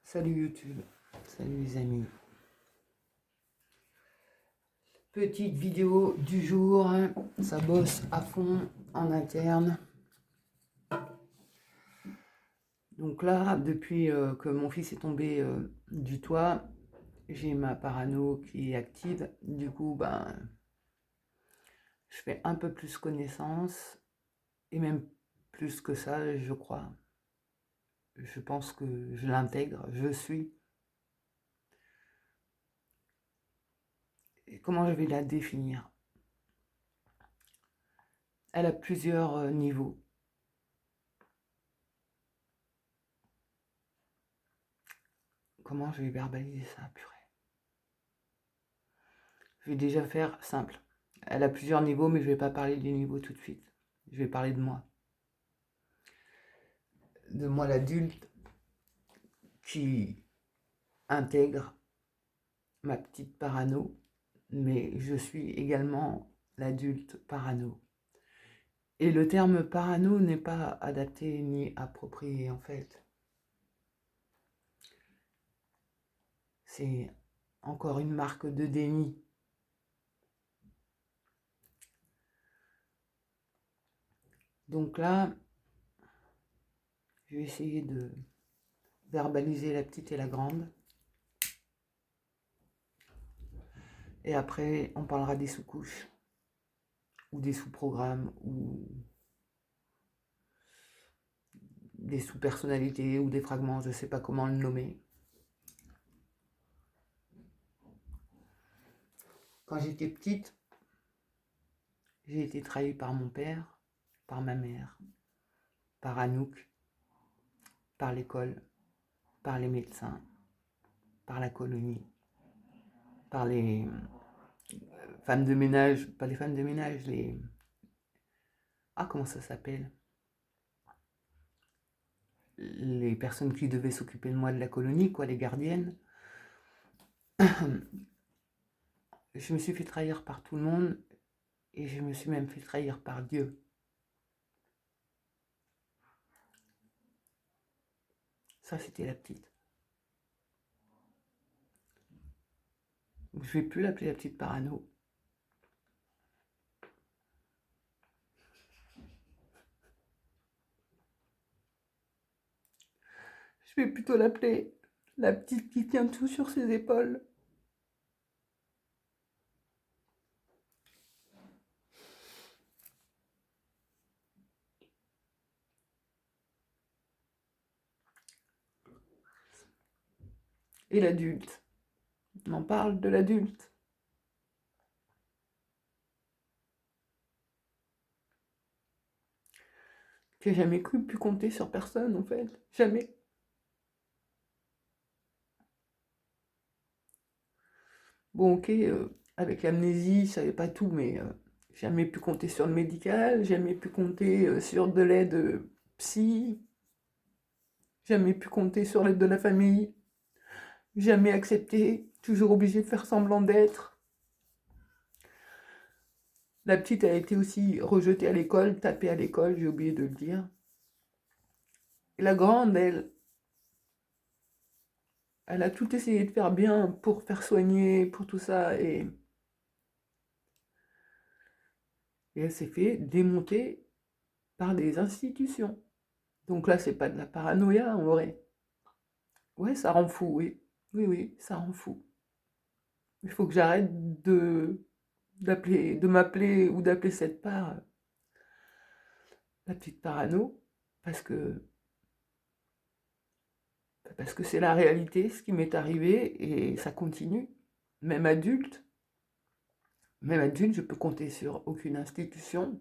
Salut YouTube, salut les amis. Petite vidéo du jour, hein. Ça bosse à fond en interne. Donc là, depuis que mon fils est tombé du toit, j'ai ma parano qui est active. Du coup, je fais un peu plus connaissance, et même plus que ça, je crois. Je pense que je l'intègre, je suis. Et comment je vais la définir? Elle a plusieurs niveaux. Comment je vais verbaliser ça, purée? Je vais déjà faire simple. Elle a plusieurs niveaux, mais je ne vais pas parler des niveaux tout de suite. Je vais parler de moi. De moi l'adulte qui intègre ma petite parano, mais je suis également l'adulte parano. Et le terme parano n'est pas adapté ni approprié en fait. C'est encore une marque de déni. Donc là, je vais essayer de verbaliser la petite et la grande. Et après, on parlera des sous-couches, ou des sous-programmes, ou des sous-personnalités, ou des fragments, je ne sais pas comment le nommer. Quand j'étais petite, j'ai été trahie par mon père, par ma mère, par Anouk, par l'école, par les médecins, par la colonie, par les femmes de ménage, pas les femmes de ménage, les... Ah, comment ça s'appelle? Les personnes qui devaient s'occuper de moi de la colonie, quoi, les gardiennes. Je me suis fait trahir par tout le monde, et je me suis même fait trahir par Dieu. Ça, c'était la petite. Je ne vais plus l'appeler la petite parano. Je vais plutôt l'appeler la petite qui tient tout sur ses épaules. Et l'adulte. On en parle de l'adulte. J'ai jamais pu compter sur personne, en fait. Jamais. Bon, ok, avec l'amnésie, je savais pas tout, mais jamais pu compter sur le médical, jamais pu compter sur de l'aide psy, jamais pu compter sur l'aide de la famille, jamais accepté, toujours obligé de faire semblant d'être. La petite a été aussi rejetée à l'école, tapée à l'école, j'ai oublié de le dire. Et la grande, elle a tout essayé de faire bien pour faire soigner, pour tout ça, et elle s'est fait démonter par des institutions. Donc là, c'est pas de la paranoïa, en vrai. Ouais, ça rend fou, oui. Oui, oui, ça rend fou. Il faut que j'arrête de m'appeler ou d'appeler cette part la petite parano, parce que c'est la réalité, ce qui m'est arrivé, et ça continue. Même adulte, je peux compter sur aucune institution.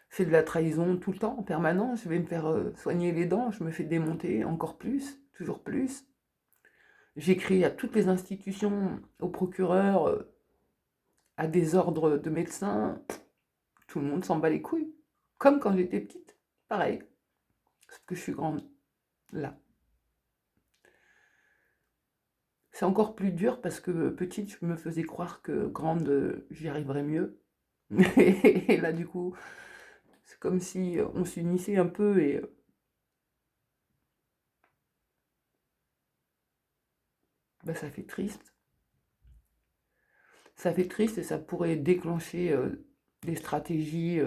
C'est de la trahison tout le temps, en permanence. Je vais me faire soigner les dents, je me fais démonter encore plus, toujours plus. J'écris à toutes les institutions, au procureur, à des ordres de médecins. Tout le monde s'en bat les couilles. Comme quand j'étais petite, pareil. Sauf que je suis grande, là. C'est encore plus dur parce que petite, je me faisais croire que grande, j'y arriverais mieux. Et là, du coup, c'est comme si on s'unissait un peu, ben, ça fait triste. Ça fait triste et ça pourrait déclencher des stratégies.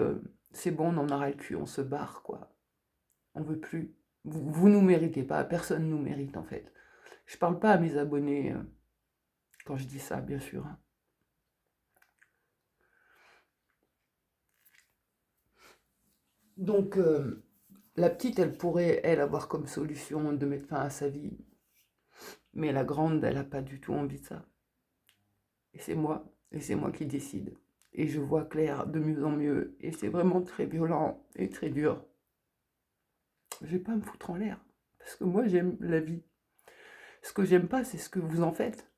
C'est bon, on en a ras le cul, on se barre, quoi. On veut plus. Vous nous méritez pas, personne nous mérite en fait. Je parle pas à mes abonnés quand je dis ça, bien sûr, hein. Donc, la petite, elle pourrait, elle, avoir comme solution de mettre fin à sa vie. Mais la grande, elle n'a pas du tout envie de ça. Et c'est moi qui décide. Et je vois clair de mieux en mieux. Et c'est vraiment très violent et très dur. Je vais pas me foutre en l'air. Parce que moi, j'aime la vie. Ce que j'aime pas, c'est ce que vous en faites.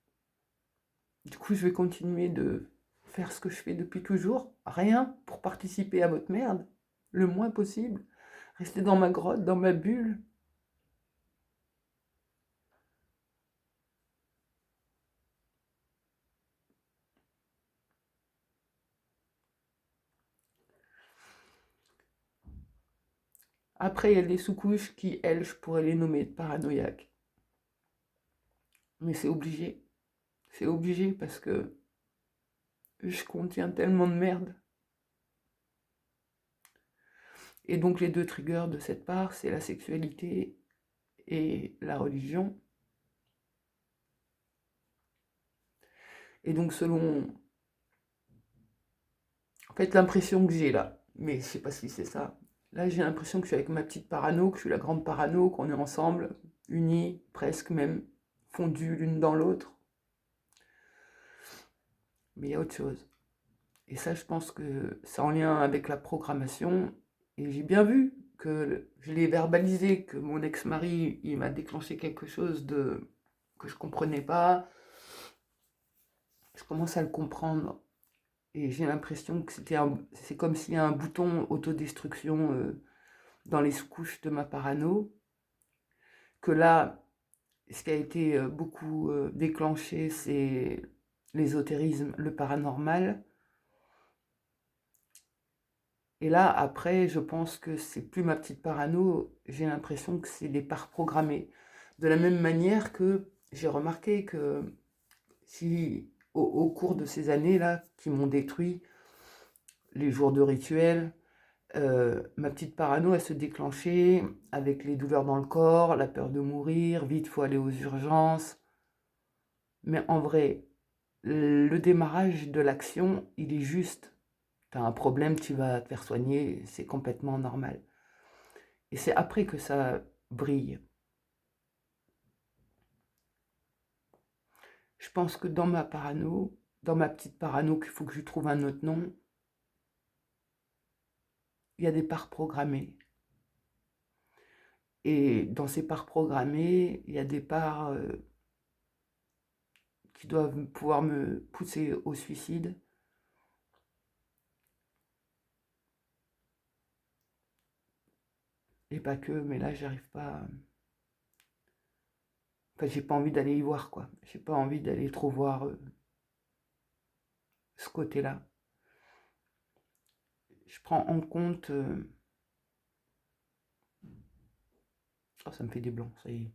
Du coup, je vais continuer de faire ce que je fais depuis toujours. Rien pour participer à votre merde. Le moins possible. Rester dans ma grotte, dans ma bulle. Après, il y a des sous-couches qui, elles, je pourrais les nommer paranoïaques. Mais c'est obligé. C'est obligé parce que je contiens tellement de merde. Et donc les deux triggers de cette part, c'est la sexualité et la religion. Et donc selon, en fait, l'impression que j'ai là, mais je sais pas si c'est ça. Là, j'ai l'impression que je suis avec ma petite parano, que je suis la grande parano, qu'on est ensemble, unis, presque même, fondus l'une dans l'autre. Mais il y a autre chose. Et ça, je pense que c'est en lien avec la programmation. Et j'ai bien vu que je l'ai verbalisé, que mon ex-mari, il m'a déclenché quelque chose que je comprenais pas. Je commence à le comprendre. Et j'ai l'impression que c'est comme s'il y a un bouton autodestruction dans les couches de ma parano. Que là, ce qui a été beaucoup déclenché, c'est l'ésotérisme, le paranormal. Et là, après, je pense que c'est plus ma petite parano, j'ai l'impression que c'est des parts programmées. De la même manière que j'ai remarqué que si, au cours de ces années-là, qui m'ont détruit les jours de rituel, ma petite parano, elle se déclenchait avec les douleurs dans le corps, la peur de mourir, vite, faut aller aux urgences. Mais en vrai, le démarrage de l'action, il est juste. Tu as un problème, tu vas te faire soigner, c'est complètement normal. Et c'est après que ça brille. Je pense que dans ma parano, dans ma petite parano, qu'il faut que je trouve un autre nom, il y a des parts programmées. Et dans ces parts programmées, il y a des parts qui doivent pouvoir me pousser au suicide. Et pas que, mais là, j'arrive pas. Enfin, j'ai pas envie d'aller y voir, quoi. J'ai pas envie d'aller trop voir ce côté-là. Je prends en compte. Oh, ça me fait des blancs, ça y est.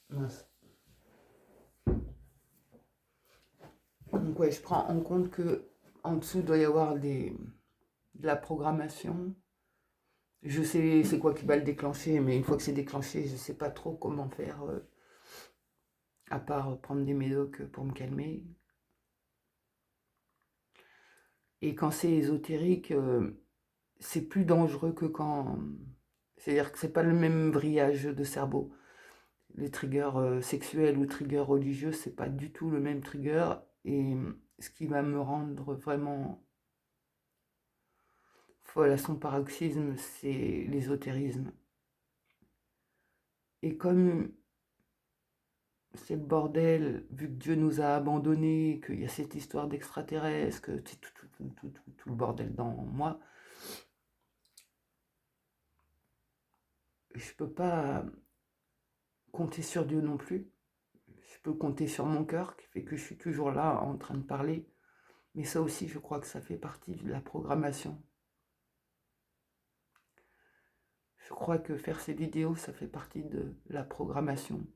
Mince. Donc, ouais, je prends en compte que en dessous, il doit y avoir de la programmation. Je sais c'est quoi qui va le déclencher, mais une fois que c'est déclenché, je sais pas trop comment faire, à part prendre des médocs pour me calmer. Et quand c'est ésotérique, c'est plus dangereux que quand. C'est-à-dire que c'est pas le même vrillage de cerveau. Les triggers sexuels ou triggers religieux, c'est pas du tout le même trigger. Et ce qui va me rendre vraiment folle à son paroxysme, c'est l'ésotérisme. Et comme c'est le bordel, vu que Dieu nous a abandonnés, qu'il y a cette histoire d'extraterrestres, que c'est tout le bordel dans moi, je peux pas compter sur Dieu non plus. Je peux compter sur mon cœur, qui fait que je suis toujours là en train de parler. Mais ça aussi, je crois que ça fait partie de la programmation. Je crois que faire ces vidéos, ça fait partie de la programmation.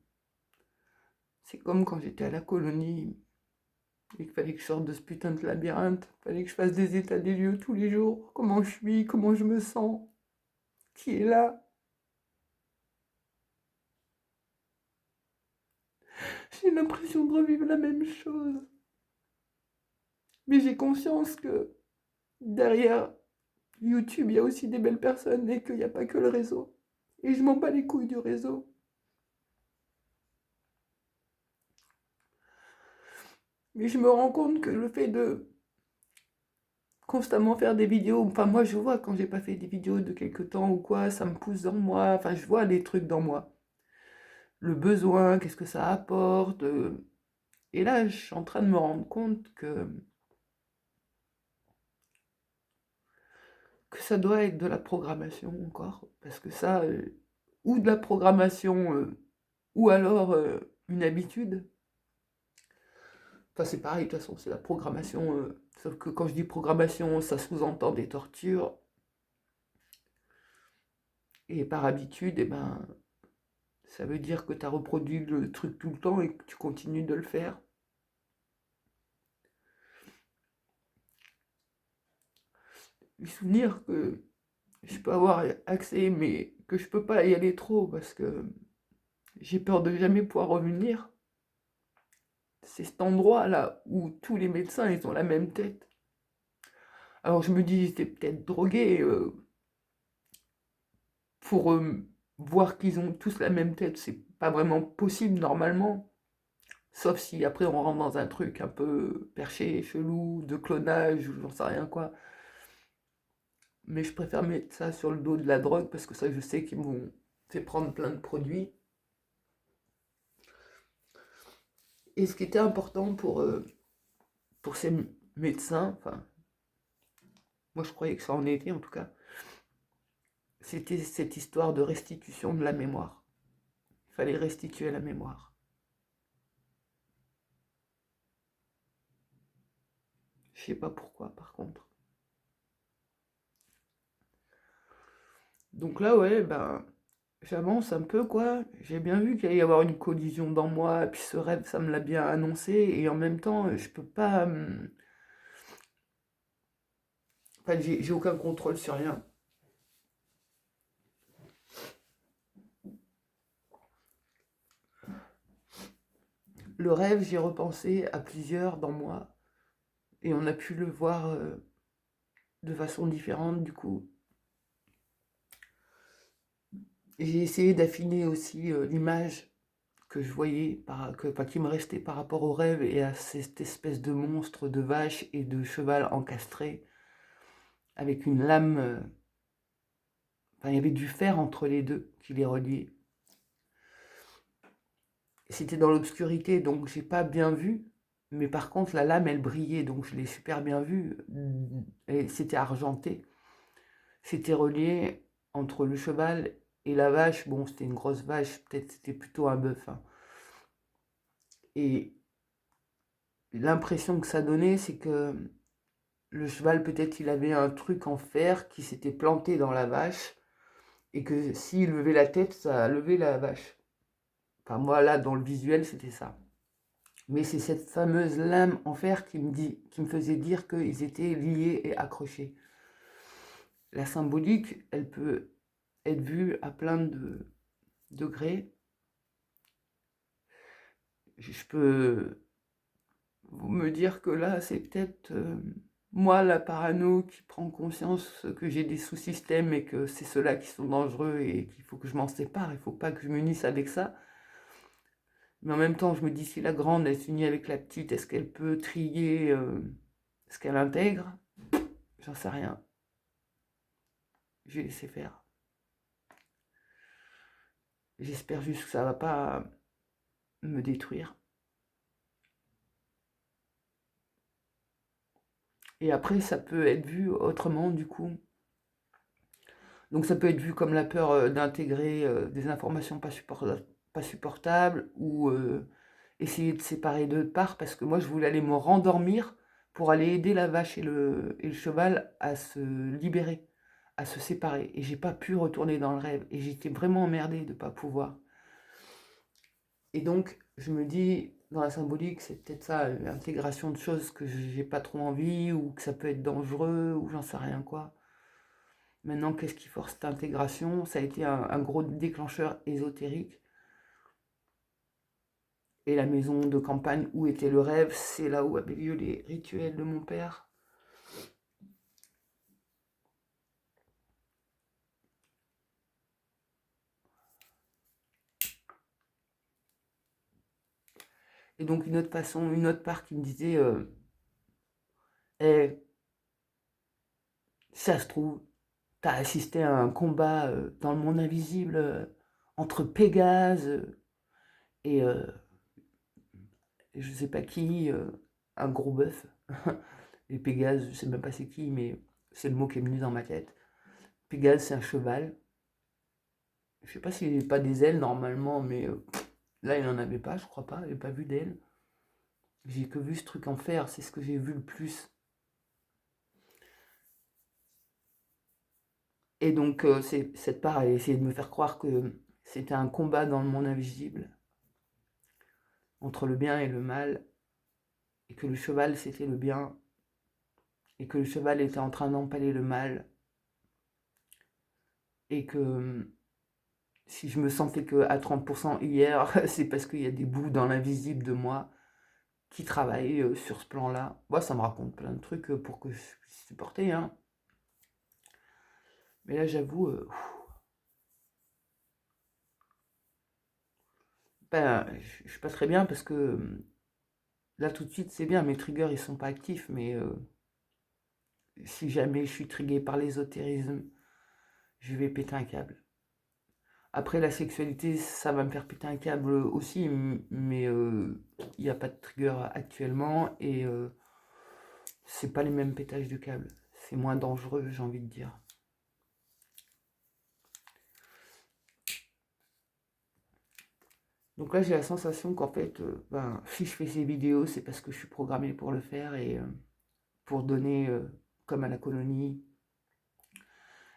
C'est comme quand j'étais à la colonie et qu'il fallait que je sorte de ce putain de labyrinthe. Il fallait que je fasse des états des lieux tous les jours. Comment je suis, comment je me sens, qui est là. J'ai l'impression de revivre la même chose. Mais j'ai conscience que derrière YouTube, il y a aussi des belles personnes et qu'il n'y a pas que le réseau. Et je m'en bats les couilles du réseau. Mais je me rends compte que le fait de constamment faire des vidéos, enfin moi je vois quand j'ai pas fait des vidéos de quelque temps ou quoi, ça me pousse dans moi, enfin je vois des trucs dans moi. Le besoin, qu'est-ce que ça apporte. Et là, je suis en train de me rendre compte que ça doit être de la programmation encore. Parce que ça, ou de la programmation, ou alors une habitude. Enfin, c'est pareil, de toute façon, c'est la programmation. Sauf que quand je dis programmation, ça sous-entend des tortures. Et par habitude, eh ben, ça veut dire que tu as reproduit le truc tout le temps et que tu continues de le faire. Le souvenir que je peux avoir accès, mais que je peux pas y aller trop parce que j'ai peur de jamais pouvoir revenir. C'est cet endroit-là où tous les médecins, ils ont la même tête. Alors je me dis, ils étaient peut-être drogués pour voir qu'ils ont tous la même tête. C'est pas vraiment possible normalement. Sauf si après on rentre dans un truc un peu perché, chelou, de clonage, ou j'en sais rien quoi. Mais je préfère mettre ça sur le dos de la drogue parce que ça, je sais qu'ils m'ont fait prendre plein de produits. Et ce qui était important pour ces médecins, enfin, moi je croyais que ça en était en tout cas, c'était cette histoire de restitution de la mémoire. Il fallait restituer la mémoire. Je sais pas pourquoi par contre. Donc là, ouais, ben, j'avance un peu quoi. J'ai bien vu qu'il allait y avoir une collision dans moi, et puis ce rêve, ça me l'a bien annoncé, et en même temps, je peux pas. Enfin, j'ai aucun contrôle sur rien. Le rêve, j'y ai repensé à plusieurs dans moi, et on a pu le voir de façon différente du coup. J'ai essayé d'affiner aussi l'image que je voyais, enfin, qui me restait par rapport au rêve et à cette espèce de monstre de vache et de cheval encastré, avec une lame. Enfin, il y avait du fer entre les deux qui les reliait. C'était dans l'obscurité, donc j'ai pas bien vu. Mais par contre, la lame, elle brillait, donc je l'ai super bien vue. Et c'était argenté. C'était relié entre le cheval et la vache. Bon, c'était une grosse vache, peut-être c'était plutôt un bœuf, hein. Et l'impression que ça donnait, c'est que le cheval, peut-être, il avait un truc en fer qui s'était planté dans la vache. Et que s'il levait la tête, ça levait la vache. Enfin, moi, là, dans le visuel, c'était ça. Mais c'est cette fameuse lame en fer qui me faisait dire qu'ils étaient liés et accrochés. La symbolique, elle peut être vue à plein de degrés. Je peux me dire que là, c'est peut-être moi, la parano, qui prend conscience que j'ai des sous-systèmes et que c'est ceux-là qui sont dangereux et qu'il faut que je m'en sépare. Il ne faut pas que je m'unisse avec ça. Mais en même temps, je me dis, si la grande, elle s'unit avec la petite, est-ce qu'elle peut trier ce qu'elle intègre? J'en sais rien. Je vais laisser faire. J'espère juste que ça va pas me détruire. Et après, ça peut être vu autrement, du coup. Donc ça peut être vu comme la peur d'intégrer des informations pas supportables ou essayer de séparer deux parts parce que moi, je voulais aller me rendormir pour aller aider la vache et le cheval à se libérer, à se séparer. Et j'ai pas pu retourner dans le rêve. Et j'étais vraiment emmerdée de ne pas pouvoir. Et donc, je me dis, dans la symbolique, c'est peut-être ça, l'intégration de choses que j'ai pas trop envie, ou que ça peut être dangereux, ou j'en sais rien quoi. Maintenant, qu'est-ce qui force cette intégration? Ça a été un gros déclencheur ésotérique. Et la maison de campagne où était le rêve, c'est là où avaient lieu les rituels de mon père. Et donc une autre façon, une autre part qui me disait, Eh, ça se trouve, t'as assisté à un combat dans le monde invisible entre Pégase et je sais pas qui, un gros bœuf. Et Pégase, je sais même pas c'est qui, mais c'est le mot qui est venu dans ma tête. Pégase, c'est un cheval. Je sais pas s'il n'est pas des ailes normalement, mais là, il n'en avait pas, je crois pas. Il n'a pas vu d'ailes. J'ai que vu ce truc en fer, c'est ce que j'ai vu le plus. Et donc, c'est cette part, elle a essayé de me faire croire que c'était un combat dans le monde invisible entre le bien et le mal, et que le cheval, c'était le bien, et que le cheval était en train d'empaler le mal, et que si je me sentais que à 30% hier, c'est parce qu'il y a des bouts dans l'invisible de moi qui travaillent sur ce plan-là. Moi, ça me raconte plein de trucs pour que je puisse supporter, hein. Mais là, j'avoue, ben, je suis pas très bien parce que là, tout de suite, c'est bien. Mes triggers, ils sont pas actifs, mais si jamais je suis trigué par l'ésotérisme, je vais péter un câble. Après, la sexualité, ça va me faire péter un câble aussi, mais il n'y a pas de trigger actuellement et c'est pas les mêmes pétages de câble. C'est moins dangereux, j'ai envie de dire. Donc là, j'ai la sensation qu'en fait, ben, si je fais ces vidéos, c'est parce que je suis programmée pour le faire et pour donner, comme à la colonie,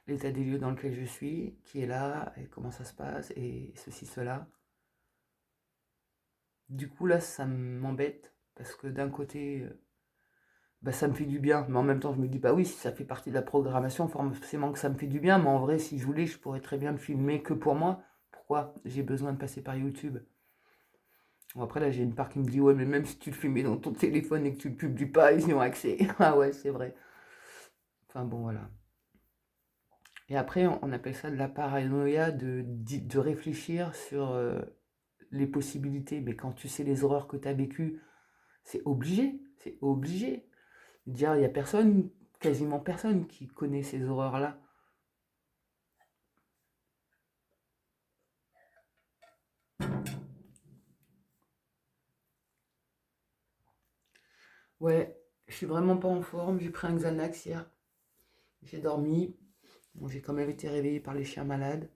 l'état des lieux dans lequel je suis, qui est là, et comment ça se passe, et ceci, cela. Du coup, là, ça m'embête, parce que d'un côté, bah, ça me fait du bien, mais en même temps, je me dis, bah oui, si ça fait partie de la programmation, forcément que ça me fait du bien, mais en vrai, si je voulais, je pourrais très bien me filmer que pour moi. Pourquoi j'ai besoin de passer par YouTube? Bon, après, là, j'ai une part qui me dit, ouais, mais même si tu le filmais dans ton téléphone et que tu le publies pas, ils y ont accès. Ah ouais, c'est vrai. Enfin bon, voilà. Et après, on appelle ça de la paranoïa de réfléchir sur les possibilités. Mais quand tu sais les horreurs que tu as vécues, c'est obligé. C'est obligé. Dire, il n'y a personne, quasiment personne qui connaît ces horreurs-là. Ouais, je suis vraiment pas en forme. J'ai pris un Xanax hier. J'ai dormi. Bon, j'ai quand même été réveillée par les chiens malades.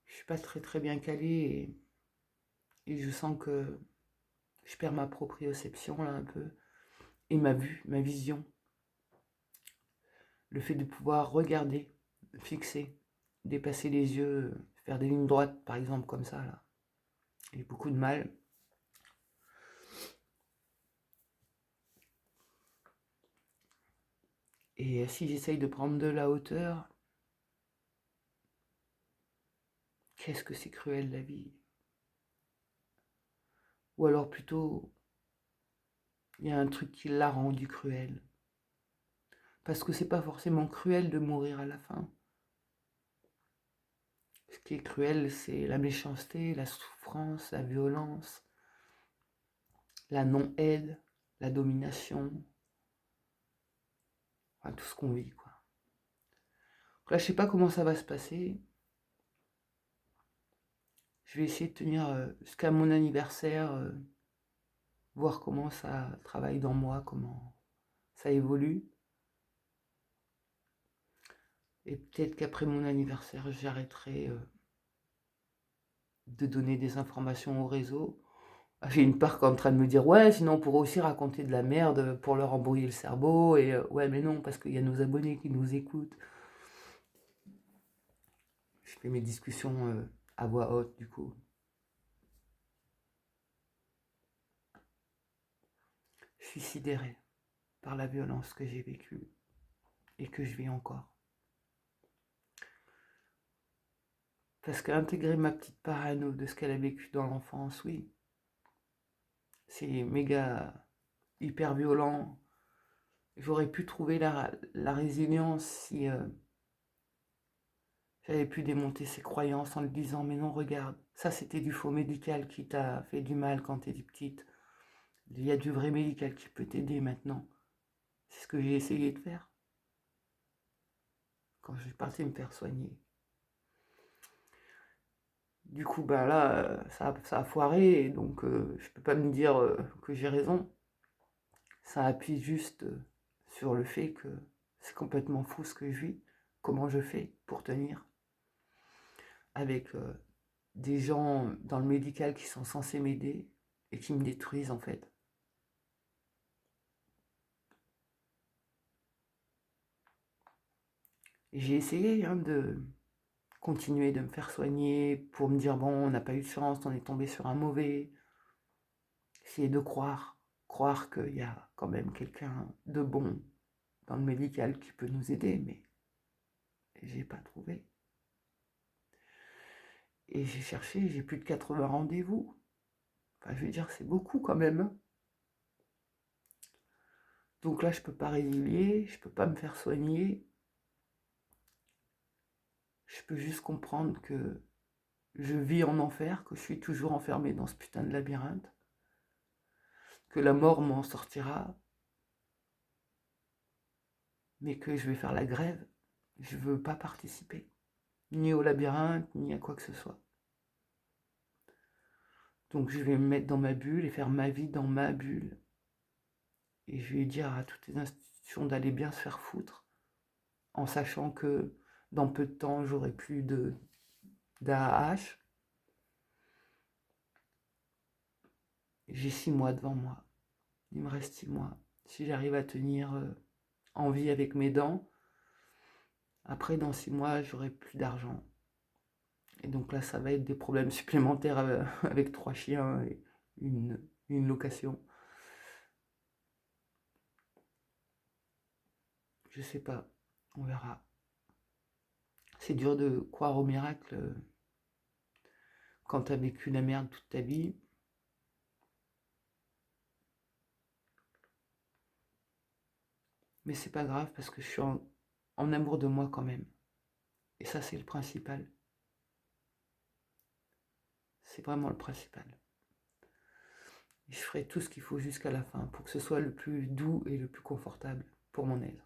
Je suis pas très très bien calée et je sens que je perds ma proprioception là un peu. Et ma vue, ma vision. Le fait de pouvoir regarder, fixer, dépasser les yeux, faire des lignes droites par exemple comme ça là. J'ai beaucoup de mal. Et si j'essaye de prendre de la hauteur, qu'est-ce que c'est cruel la vie. Ou alors plutôt, il y a un truc qui l'a rendu cruel. Parce que c'est pas forcément cruel de mourir à la fin. Ce qui est cruel, c'est la méchanceté, la souffrance, la violence, la non-aide, la domination, enfin, tout ce qu'on vit, quoi. Donc là, je sais pas comment ça va se passer. Je vais essayer de tenir jusqu'à mon anniversaire, voir comment ça travaille dans moi, comment ça évolue. Et peut-être qu'après mon anniversaire, j'arrêterai de donner des informations au réseau. Ah, j'ai une part qui est en train de me dire, ouais, sinon on pourrait aussi raconter de la merde pour leur embrouiller le cerveau. Et ouais, mais non, parce qu'il y a nos abonnés qui nous écoutent. Je fais mes discussions à voix haute du coup. Je suis sidérée par la violence que j'ai vécue et que je vis encore. Parce qu'intégrer ma petite parano de ce qu'elle a vécu dans l'enfance, oui, c'est méga, hyper violent. J'aurais pu trouver la résilience si j'avais pu démonter ses croyances en lui disant mais non, regarde, ça c'était du faux médical qui t'a fait du mal quand t'étais petite. Il y a du vrai médical qui peut t'aider maintenant. C'est ce que j'ai essayé de faire quand je suis partie me faire soigner. Du coup, ben là, ça a foiré, et donc je peux pas me dire que j'ai raison. Ça appuie juste sur le fait que c'est complètement fou ce que je vis, comment je fais pour tenir avec des gens dans le médical qui sont censés m'aider et qui me détruisent en fait. Et j'ai essayé de continuer de me faire soigner pour me dire bon, on n'a pas eu de chance, on est tombé sur un mauvais. Essayer de croire qu'il y a quand même quelqu'un de bon dans le médical qui peut nous aider, mais j'ai pas trouvé. Et j'ai cherché, j'ai plus de 80 rendez-vous. Enfin, je veux dire, c'est beaucoup quand même. Donc là, je peux pas résilier, je peux pas me faire soigner. Je peux juste comprendre que je vis en enfer, que je suis toujours enfermée dans ce putain de labyrinthe, que la mort m'en sortira, mais que je vais faire la grève. Je veux pas participer, ni au labyrinthe, ni à quoi que ce soit. Donc je vais me mettre dans ma bulle et faire ma vie dans ma bulle. Et je vais dire à toutes les institutions d'aller bien se faire foutre, en sachant que dans peu de temps, j'aurai plus d'AAH. J'ai 6 mois devant moi. Il me reste 6 mois. Si j'arrive à tenir en vie avec mes dents, après dans 6 mois, j'aurai plus d'argent. Et donc là, ça va être des problèmes supplémentaires avec 3 chiens et une location. Je sais pas, on verra. C'est dur de croire au miracle quand t'as vécu la merde toute ta vie. Mais c'est pas grave parce que je suis en amour de moi quand même. Et ça, c'est le principal. C'est vraiment le principal. Et je ferai tout ce qu'il faut jusqu'à la fin pour que ce soit le plus doux et le plus confortable pour mon être.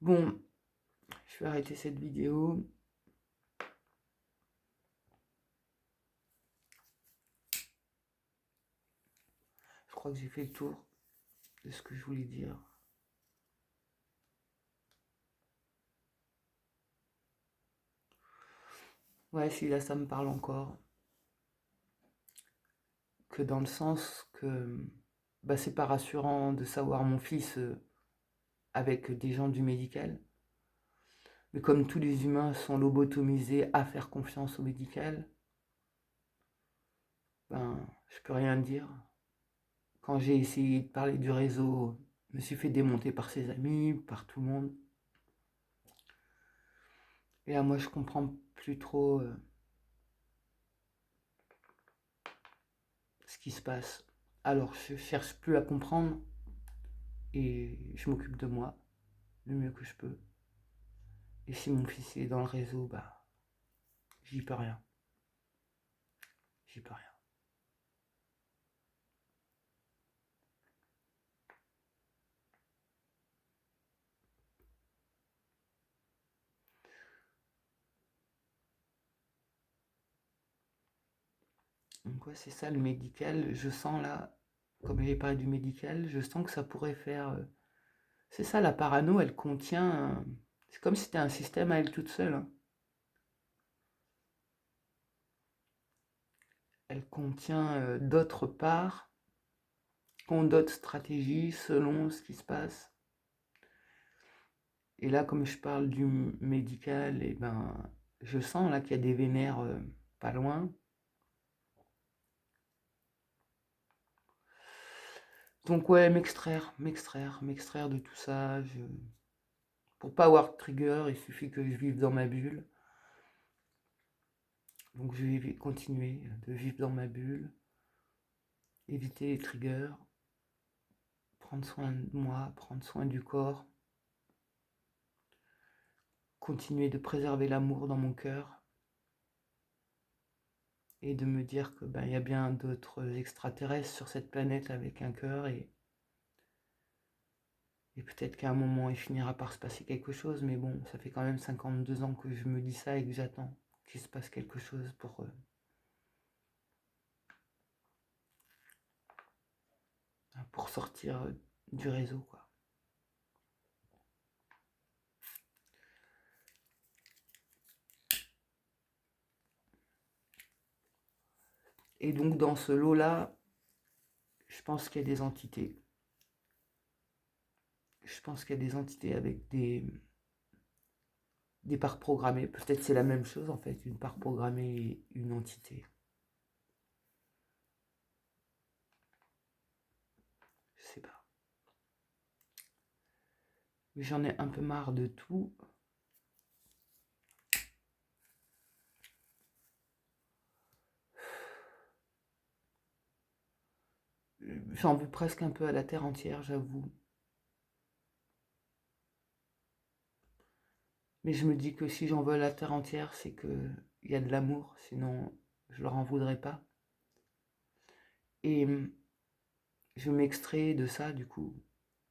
Bon, je vais arrêter cette vidéo. Je crois que j'ai fait le tour de ce que je voulais dire. Ouais, si là, ça me parle encore. Que dans le sens que bah, c'est pas rassurant de savoir mon fils avec des gens du médical. Mais comme tous les humains sont lobotomisés à faire confiance au médical, ben, je peux rien dire. Quand j'ai essayé de parler du réseau, je me suis fait démonter par ses amis, par tout le monde. Et là, moi, je comprends plus trop ce qui se passe. Alors, je cherche plus à comprendre et je m'occupe de moi le mieux que je peux. Et si mon fils est dans le réseau, bah, j'y peux rien. J'y peux rien. Donc, ouais, c'est ça le médical. Je sens là, comme j'ai parlé du médical, je sens que ça pourrait faire. C'est ça, la parano, elle contient. C'est comme si c'était un système à elle toute seule, hein. Elle contient d'autres parts qui ont d'autres stratégies selon ce qui se passe. Et là, comme je parle du médical, et ben, je sens là qu'il y a des vénères pas loin. Donc ouais, m'extraire de tout ça. Pour pas avoir de trigger, il suffit que je vive dans ma bulle. Donc je vais continuer de vivre dans ma bulle, éviter les triggers, prendre soin de moi, prendre soin du corps, continuer de préserver l'amour dans mon cœur et de me dire que ben, il y a bien d'autres extraterrestres sur cette planète avec un cœur et peut-être qu'à un moment il finira par se passer quelque chose, mais bon, ça fait quand même 52 ans que je me dis ça et que j'attends qu'il se passe quelque chose pour sortir du réseau, quoi. Et donc dans ce lot-là, je pense qu'il y a des entités. Je pense qu'il y a des entités avec des parts programmées. Peut-être c'est la même chose en fait, une part programmée et une entité. Je sais pas. Mais j'en ai un peu marre de tout. J'en veux presque un peu à la terre entière, j'avoue. Mais je me dis que si j'en veux à la terre entière, c'est que il y a de l'amour, sinon je leur en voudrais pas. Et je m'extrais de ça du coup,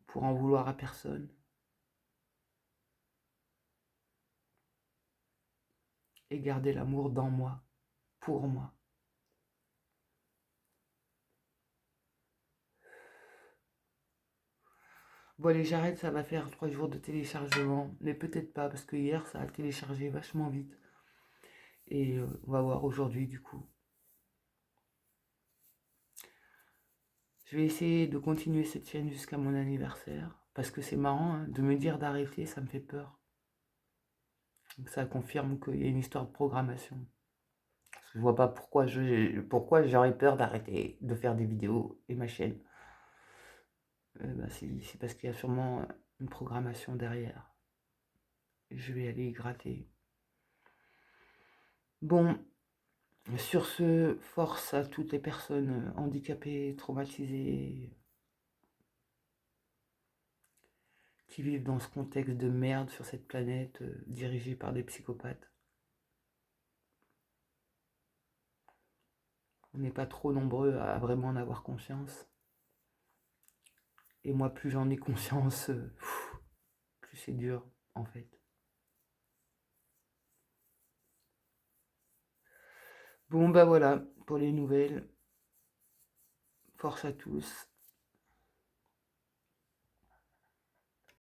pour en vouloir à personne. Et garder l'amour dans moi, pour moi. Bon allez, j'arrête, ça va faire 3 jours de téléchargement. Mais peut-être pas, parce que hier, ça a téléchargé vachement vite. Et on va voir aujourd'hui, du coup. Je vais essayer de continuer cette chaîne jusqu'à mon anniversaire. Parce que c'est marrant, hein, de me dire d'arrêter, ça me fait peur. Donc ça confirme qu'il y a une histoire de programmation. Parce que je vois pas pourquoi j'aurais peur d'arrêter de faire des vidéos et ma chaîne. Bah, c'est parce qu'il y a sûrement une programmation derrière. Je vais aller y gratter. Bon, sur ce, force à toutes les personnes handicapées, traumatisées, qui vivent dans ce contexte de merde sur cette planète dirigée par des psychopathes. On n'est pas trop nombreux à vraiment en avoir conscience. Et moi, plus j'en ai conscience, plus c'est dur, en fait. Bon, bah voilà, pour les nouvelles. Force à tous.